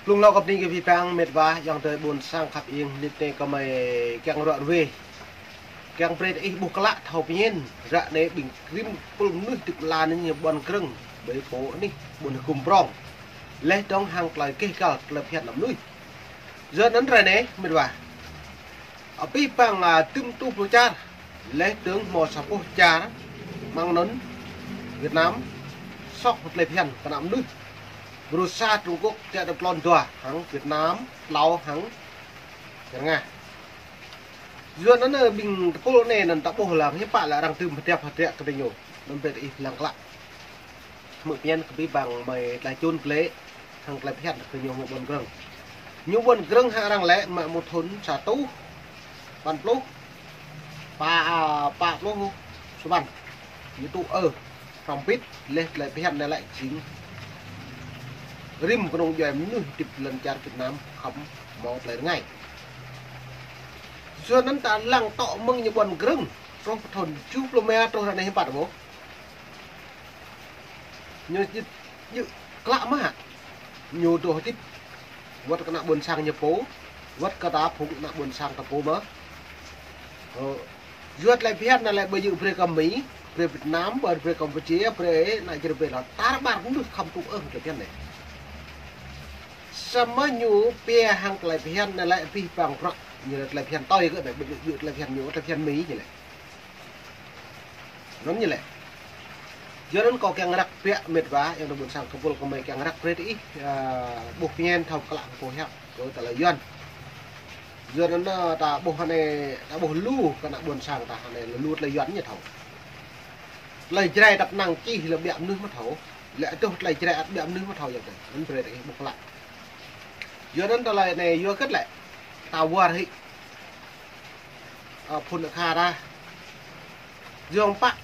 ลุงเรากับนี่ก็พี่แปงเม็ดว่ายังเตยบุญสร้างขับเองนิดเดียวก็ไม่แกงรอดเวแกงเปรตอีบุกละเท่าเพี้ยนระในบิ่งริมกลุ่มนึกติดลานี่บอลครึ่งใบโผนี่บุญคุมปรองและต้องห่างไกลเกี่ยวกับเพียรลำนุ้ยgiờนั้นไรเนี่ยเม็ดว่าเอาพี่แปงตึ้มตู้ประจานและtướng mò sập ô trà mang nấn Việt Nam sóc một lệ phiền cả năm nước Russia Trung Quốc sẽ được lon tòa hàng Việt Nam Lào hàng Nga giờ nó bình polo này là tạo bộ làm hiệp bạn là đang từ một đẹp cái tình nhổ nên về đi lặng lặng mượn tiền cái bằng mày lại chôn lễ hàng lệ phiền cái nhiều một buồn gương nhiều buồn gương hạ đang lẽ mà một thốn xả tú bàn lố pa lố số bàn như tụ phòng pít lên lại phiền này lại chính rim cái đồng dòi muốn chụp lần cha Việt Nam không một lại ngay xưaนั้นta lăng tọ mừng như quần grưng trong thôn chú lome trong này bạn bố như lạ mà nhiều đồ tiếp vật cái nạ buồn sang như phố vật cái đá phụng nạ buồn sang tập phố mớ duật lại phiền này lại bây giờ về cầm Mỹ về Việt Nam về Campuchia về này chỉ về là ta bạn cũng được không tụ cái tiền này sama nyu pia hàng lại phiền này lại phi bằng rộng như lại phiền toi cái này bị lại phiền nhiều lại phiền Mỹ như này nó như này giờ nó có cái ngạc pia mệt vá em được buồn sang không có mấy cái ngạc pia đi buộc nhen thầu cả của heo rồi tại là dân giờ nó ta buộc này ta buộc lu cái nào buồn sang ta này là lu lại dân như thầu lại trái đặt năng chi là bẹm nước mất thầu lại tôi lại trái đặt bẹm nước mất thầu vậy nó pia đấy buộc lại giờ nó ta lại này vô kết lại tàu qua thì phun được hà ra dương bạc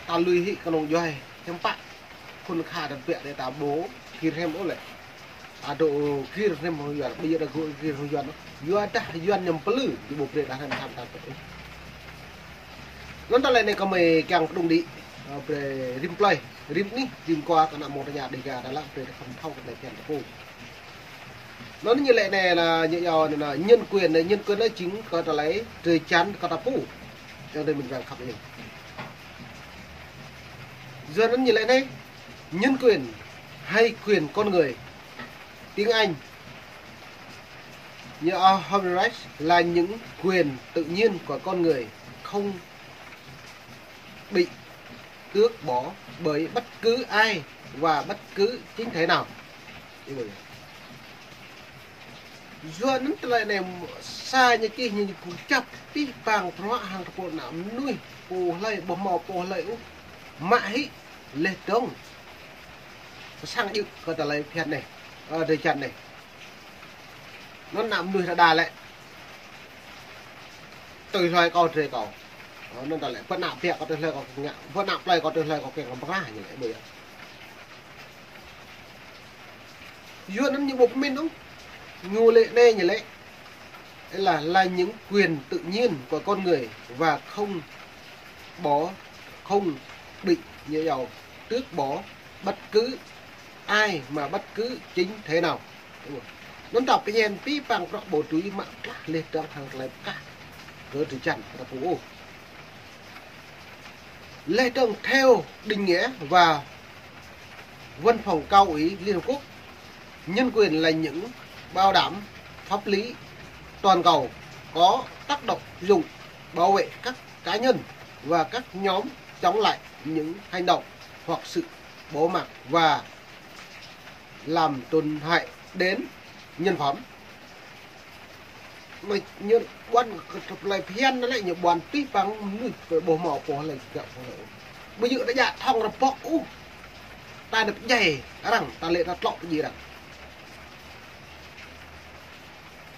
tàu lùi hị cái nông dòi trong bạc phun được hà đặt vẹn để tàu bố kia thêm bố lại độ kia thêm hồi giờ bây giờ là kia hồi giờ nó vừa ta vừa nhầm lử thì bộ để làm tham ta nó ta lại này có mấy càng đồng đi về rim play rim ní rim qua cái nào một nhà để gà đã làm về không thâu cái này tiền của cô nó như lệ này là như giờ là nhân quyền này nó chính có ta lấy trời chắn có ta pu cho nên mình vàng khắp mình giờ nó như lệ này nhân quyền hay quyền con người tiếng Anh như human rights là những quyền tự nhiên của con người không bị tước bỏ bởi bất cứ ai và bất cứ chính thể nào do nó lại này xa như kia như cú chập tí vàng hóa hàng bộ nạm nuôi bù lại bò mò bò lại mãi lệ đông sang dự có ta lấy phiền này đời chặt này nó nằm nuôi ra đà lại từ loài con trời cầu nó ta lại vẫn nạp phiền có từ loài có ngạ vẫn nạp lại có từ loài có kẹt có ra như vậy bây giờ do nó như một mình đúng ngu lệ đây như lệ là những quyền tự nhiên của con người và không bị như giàu tước bỏ bất cứ ai mà bất cứ chính thế nào nó đọc cái nền tí bằng rõ bộ túi mạng lên trong thằng lại cả rồi từ chặn là phố lê trông theo định nghĩa và văn phòng cao ủy Liên Hợp Quốc nhân quyền là những bảo đảm pháp lý toàn cầu có tác động dụng bảo vệ các cá nhân và các nhóm chống lại những hành động hoặc sự bố mặc và làm tổn hại đến nhân phẩm mà như quan lại phiền nó lại như bọn tí bằng người bố mỏ của lại gạo bây giờ đã dạ thong là bọc ta được dày rằng ta lệ ta lọ cái gì rằng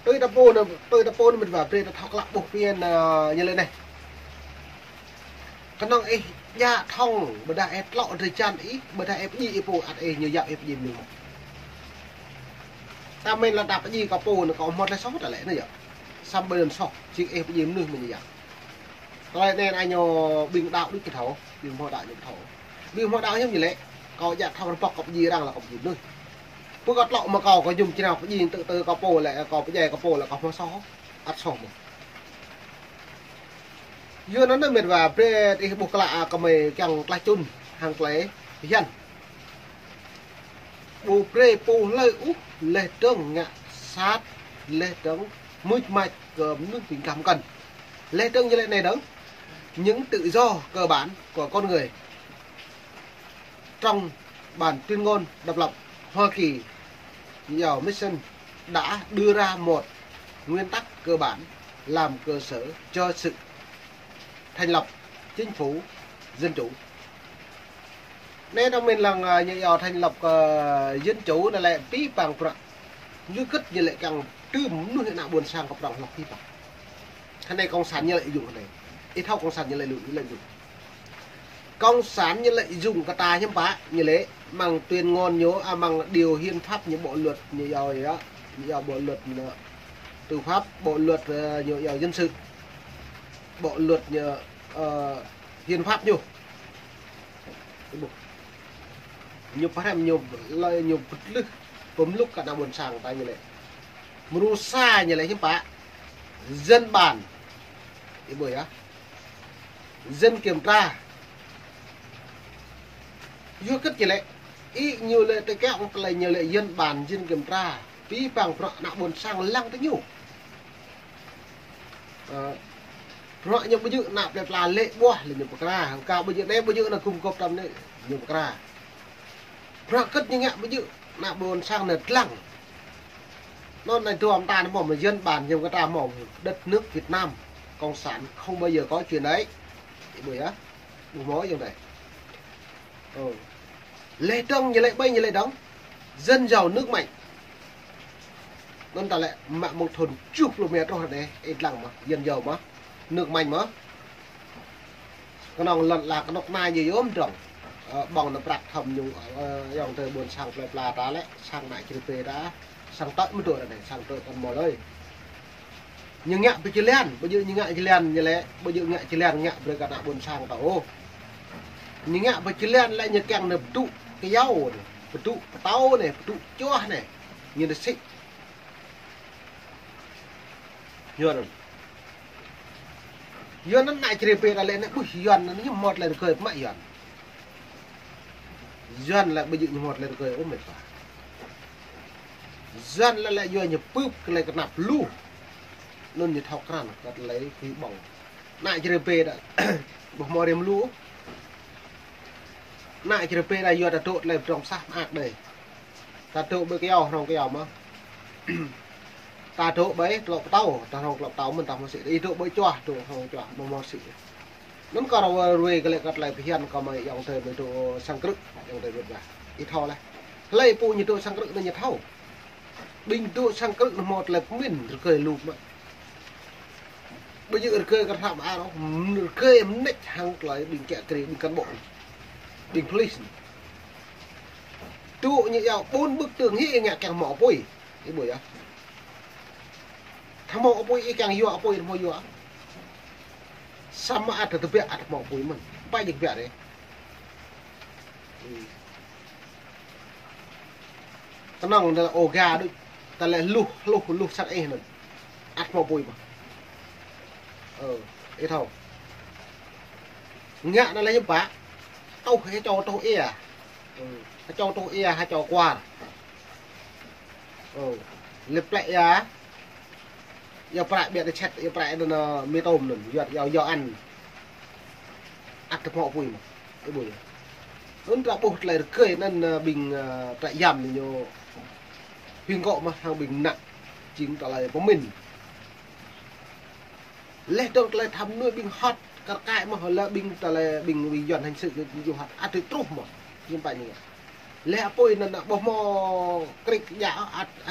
tôi đã po mình vào đây là thọc lại bộ phiền như thế này cái năng ấy dạ thong bữa đại ép lọ thời chan ý bữa đại ép gì po ăn như dạo ép gì mình ta mình là đạp cái gì có po nó có một là sót là lẽ này vậy xong bây giờ sót chỉ ép gì mình mình vậy rồi nên anh nhờ bình đạo đức cái thấu bình hoa đạo những thấu bình hoa đạo như vậy có dạ thong bọc cọc gì đang là cọc gì nữa bữa gọt lọ mà có dùng chỉ nào cái gì tự từ có bồ lại có cái gì có bồ là có nó xó ắt xóm vừa nó mệt và pre thì buộc lạ có mày chẳng lai chun hàng lễ hiện bù pre bù lơi úp lệ trương ngạ sát lệ trương mũi mạch cơm nước tình cảm cần lệ trương như lệ này đó những tự do cơ bản của con người trong bản tuyên ngôn độc lập Hoa Kỳ giàu Mission đã đưa ra một nguyên tắc cơ bản làm cơ sở cho sự thành lập chính phủ dân chủ. Nên ông mình là như giàu thành lập dân chủ là lại tí bằng phật như kết như lại càng trưm nuôi hiện nào buồn sang cộng đồng lọc tí bằng cái này cộng sản như lại dùng cái này ít thao cộng sản như lại dùng cộng sản như lại dùng cái ta nhắm bá như lẽ bằng tuyên ngôn nhớ bằng điều hiến pháp như bộ luật như giàu ấy đó như giàu bộ luật tư pháp bộ luật như giàu dân sự bộ luật như hiến pháp nhiều phát em nhiều lời nhiều vật lực bấm lúc cả đang buồn sàng tay như này mưu xa như này chứ bá dân bản cái buổi á dân kiểm tra vô kết như này ý nhiều lệ tới cái ông lại nhiều lệ dân bản dân kiểm tra phí bằng nạo buồn sang lăng tới nhiều rồi nhưng bây giờ nạp đẹp là lệ bua là nhiều bậc ra cao bây giờ đây bây giờ là cùng cột tâm đấy nhiều bậc ra rồi cất như ngạ bây giờ nạp buồn sang nền lăng nó này thưa ông ta nó bảo mà dân bản nhiều cái ta mỏng đất nước Việt Nam cộng sản không bao giờ có chuyện đấy bởi á đủ mối như này lệ trông như lệ bay như lệ đóng dân giàu nước mạnh nên ta lại mạng một thôn chục km rồi đấy ít lặng mà dân giàu mà nước mạnh mà cái nòng lần là cái nọc mai gì ốm trồng bằng nó bạc thầm dùng dòng thời buồn sang là ta lại sang lại GDP đã sang tận một tuổi này sang tận còn mò đây nhưng ngạ bị chỉ len bây giờ như ngạ chỉ len như lẽ bây giờ ngạ chỉ len ngạ rồi cả nạ buồn sang tàu nhưng ngạ bị chỉ len lại như càng nập tụ cái dao này tụ tao này tụ chua này như là xích nhớ rồi giờ nó lại GDP là lên nó bùi dần nó như một lần cười mãi dần là bây giờ như một lần cười ốm mệt quá dân là lại vô nhập bướp cái này cái nạp lu nên như thao can cái lấy khí bỏng nại GDP đã bộ mò điểm lu nại GDP là vô đã trộn lại trong sát ác đây ta trộn với cái eo trong cái eo mà ta trộn bấy lọc tàu ta không lọc tàu mình tao mà sĩ đi trộn bấy choa trộn không choa mà mò sĩ nó còn rồi cái lại cái lại hiện còn mà dòng thời với trộn sang cực dòng thời việt là ít thao này lấy pu như trộn sang cực nên như thao bình tụ sang cực một là mình cười lụp mà bây giờ cười cái thằng ai đó cười em nách hàng lại bình kẹt cái bình cán bộ bình police tụ như nhau 4 bức tường hi ngạ càng mỏ bôi cái buổi á thằng mỏ bôi càng vô bôi mỏ vô sama ada tapi ada mỏ bôi mình bay được việc đấy cái nòng là ổ gà đấy ta lại lu sắc ấy nữa ắt mò bùi mà ấy thôi ngạ nó lấy những bả tao hay cho tao e hay cho tao e hay cho qua lệp lại á giờ phải biệt để chết giờ phải nó mê tôm nữa giờ ăn ắt mò bùi mà cái bùi nó là bột lại cười nên bình trại giam thì nhiều huyền gộ mà hàng bình nặng chính là có mình lẽ được lại thăm nuôi bình hot cả cái mà họ là bình là bình dọn hành sự dùng hot ăn tới trúc mà nhưng phải như vậy lẽ bôi là bỏ mò cái giả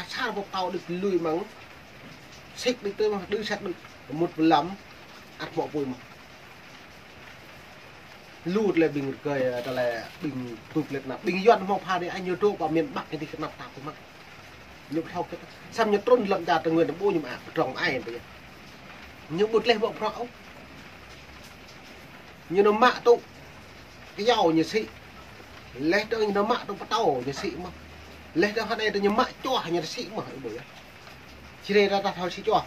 xa một tàu được lùi mắng xích đi tới đưa sạch được một lắm ăn bỏ bôi mà lụt lại bình cười là bình tụt liệt nào bình dọn mò pha để anh nhiều trâu vào miền bắc thì cái nạp tao cũng mắc nhục thao cái xăm nhật trôn lợn già từ người nó bôi nhưng mà trồng ai vậy nhưng bột lên bọng rõ như nó mạ tụ cái giàu như xị lấy tới nó mạ tụ bắt tàu như xị mà lấy đó này tôi nhớ mãi cho nhà sĩ mà bởi chỉ đây là thao sĩ cho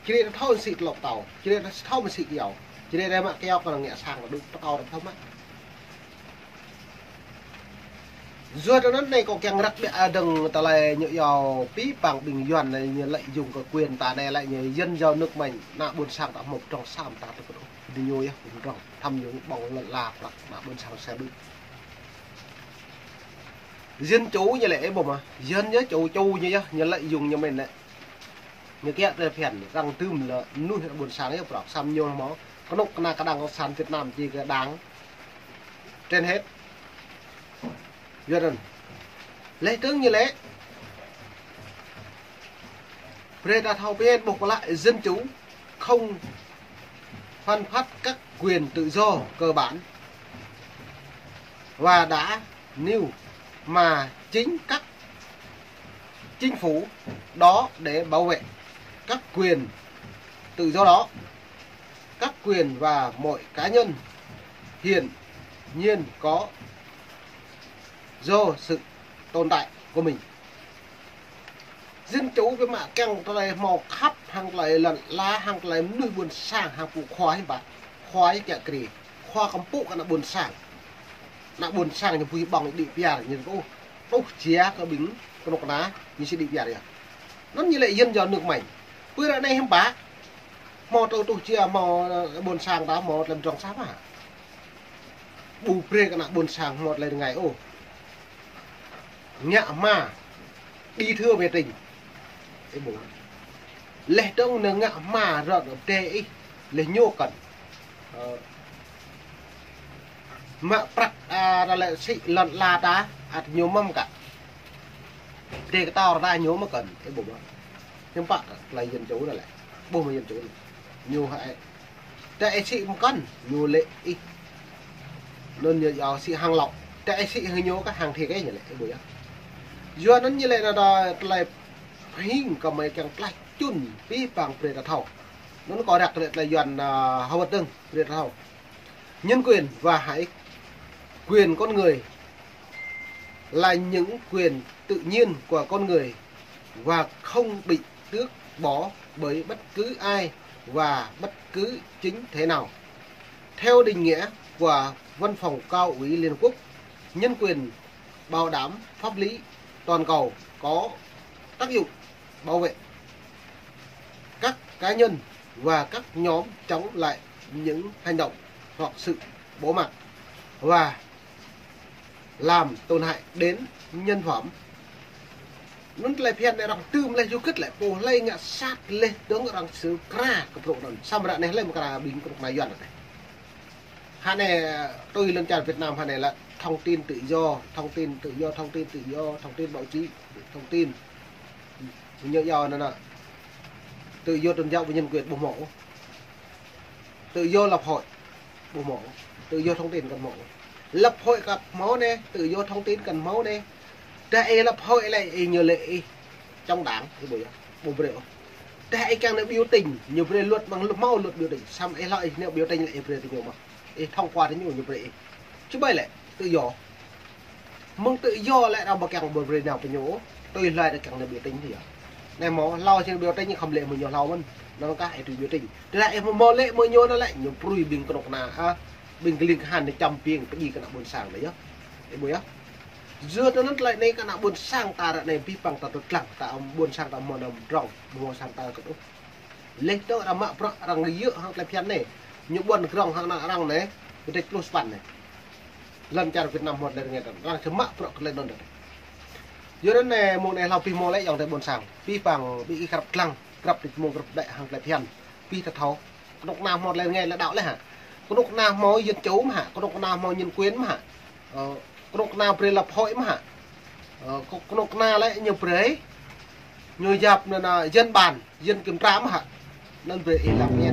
chỉ đây là thao sĩ lọc tàu chỉ đây là thao sĩ dầu chỉ đây là mạ keo còn nhẹ sang là đúng tao được không á rồi đó này có càng đặc biệt đừng ta lại nhựa dầu phí bằng bình doan này như lại dùng cái quyền ta này lại như dân giàu nước mình nạ buôn sang đã một trong sam ta được đi nhồi á cũng rong thăm những bóng là nạ buôn sang xe bước dân chủ như lẽ bộ mà dân nhớ chủ như nhớ lại dùng như mình đấy như cái đây phèn răng tươm là nuôi buôn sáng ấy bọc xăm nhô máu có lúc na cái đằng có sàn Việt Nam chỉ cái đáng trên hết rồi lấy tướng như lẽ Preda thao bên buộc lại dân chủ không phân phát các quyền tự do cơ bản và đã nêu mà chính các chính phủ đó để bảo vệ các quyền tự do đó, các quyền và mọi cá nhân hiển nhiên có do sự tồn tại của mình. Dân chủ cái mạ căng tôi lại màu khắp hàng lại lần lá hàng lại nuôi buồn sang hàng phụ khoái bạn khoái kẹt kì khoa cầm phụ cái là buồn sang nạ buồn sang như vui bằng đi bia như ô chia cái bính cái nọc đá như sẽ đi bia đấy nó như lại dân giờ nước mảnh bữa ra đây không bá mò tôi chia mò buồn sang đó mò làm tròn sáp à bù pre cái nạ buồn sang một lần ngày ô nhạ mà đi thưa về tình cái bố lệ đông nó ngạ mà rồi ở tê lệ nhô cần mà bạc là lại sĩ lần là ta nhiều mâm cả tê cái tao ra nhố mà cần cái bố nhưng bạn là dân chủ là lại bố mà dân chủ nhiều hại tệ sĩ một cân nhiều lệ ít nên nhiều giàu sĩ hàng lọc tệ sĩ hơi nhố các hàng thì cái như lệ cái bố do nó như lệ là lại hình có mấy cái lại chun phí bằng Preda thầu nó có đặc biệt là dàn hậu vật đương Preda thầu nhân quyền và hãy quyền con người là những quyền tự nhiên của con người và không bị tước bỏ bởi bất cứ ai và bất cứ chính thể nào. Theo định nghĩa của Văn phòng Cao ủy Liên Hợp Quốc, nhân quyền bảo đảm pháp lý toàn cầu có tác dụng bảo vệ các cá nhân và các nhóm chống lại những hành động hoặc sự bố mặc và làm tổn hại đến nhân phẩm. Nó lại phiền này rằng tươm lên du kích lại bồ lây ngạ sát lên tướng rằng sự kra cái bộ này xong rồi này lên một cái bình cục này dần này. Hà này tôi lên tràn Việt Nam hà này là thông tin tự do, thông tin báo chí, thông tin nhiều do nó là tự do tôn giáo và nhân quyền bộ mẫu, tự do lập hội bộ mẫu, tự do thông tin cần mẫu, lập hội gặp máu này, tự do thông tin cần máu này, đại lập hội lại nhiều lệ trong đảng cái buổi bộ biểu, đại càng là biểu tình nhiều về luật bằng mau luật biểu tình, xong ấy lại nếu biểu tình lại về thì nhiều mà, thông qua đến nhiều về, chứ bây lại tự do, mong tự do lại đâu mà càng bờ về nào phải nhổ, tôi lại là càng là biểu tình thì này mò lau trên biểu tình nhưng không lệ một nhiều lau mình nó cái từ biểu tình lại em mò lệ mới nhô nó lại nhiều prui bình cái độc nà bình cái liên hàn để chăm pieng cái gì cái nào buồn sang đấy nhá cái buổi á dưa nó lại này cái nào buồn sang ta lại này pi bằng ta được lặng ta buồn sang ta mò đồng rong buồn sang ta cái đó lên đó là mạ pro rằng lý dựa hoặc là phiền này những buồn rong hoặc là rằng này cái đây close pan này lần chào Việt Nam một lần nghe rằng chấm mạ pro lên đó được dưới đó này một này làm pi mò lại dòng tại buồn sang pi bằng bị gặp lăng gặp được một gặp đại hàng lại phiền pi thật thấu độc nào một lần nghe là đạo đấy hả có độc nào mò dân chấu mà hả có độc nào mò nhân quyến mà hả có độc nào pre lập hội mà hả có độc nào lại nhiều pre nhiều dạp là dân bàn dân kiểm tra mà hả nên về làm nghe